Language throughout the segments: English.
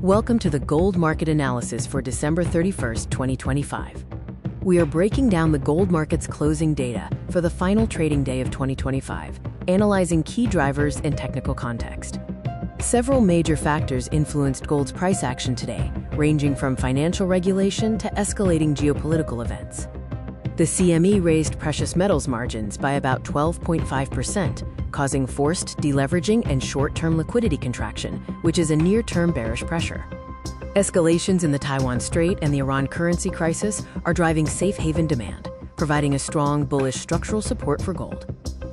Welcome to the gold market analysis for December 31st, 2025. We are breaking down the gold market's closing data for the final trading day of 2025, analyzing key drivers and technical context. Several major factors influenced gold's price action today, ranging from financial regulation to escalating geopolitical events. The CME raised precious metals margins by about 12.5%, causing forced deleveraging and short-term liquidity contraction, which is a near-term bearish pressure. Escalations in the Taiwan Strait and the Iran currency crisis are driving safe haven demand, providing a strong bullish structural support for gold.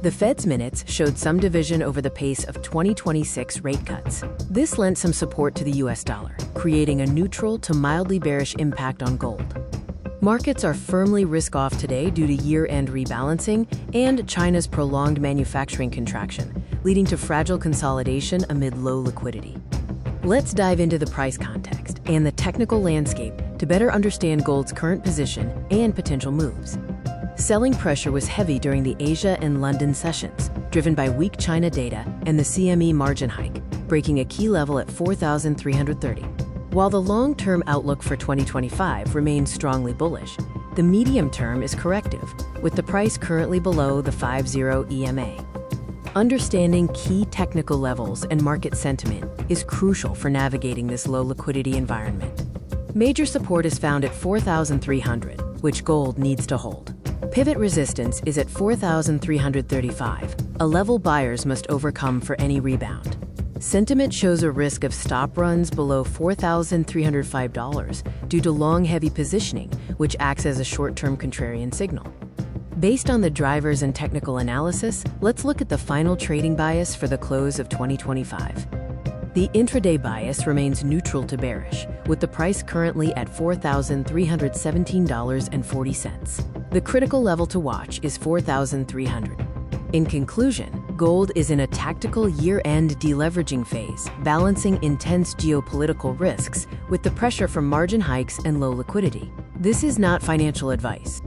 The Fed's minutes showed some division over the pace of 2026 rate cuts. This lent some support to the US dollar, creating a neutral to mildly bearish impact on gold. Markets are firmly risk-off today due to year-end rebalancing and China's prolonged manufacturing contraction, leading to fragile consolidation amid low liquidity. Let's dive into the price context and the technical landscape to better understand gold's current position and potential moves. Selling pressure was heavy during the Asia and London sessions, driven by weak China data and the CME margin hike, breaking a key level at 4,330. While the long-term outlook for 2025 remains strongly bullish, the medium term is corrective, with the price currently below the 5-0 EMA. Understanding key technical levels and market sentiment is crucial for navigating this low liquidity environment. Major support is found at 4,300, which gold needs to hold. Pivot resistance is at 4,335, a level buyers must overcome for any rebound. Sentiment shows a risk of stop runs below $4,305 due to long heavy positioning, which acts as a short-term contrarian signal. Based on the drivers and technical analysis, let's look at the final trading bias for the close of 2025. The intraday bias remains neutral to bearish, with the price currently at $4,317.40. The critical level to watch is 4,300. In conclusion, gold is in a tactical year-end deleveraging phase, balancing intense geopolitical risks with the pressure from margin hikes and low liquidity. This is not financial advice.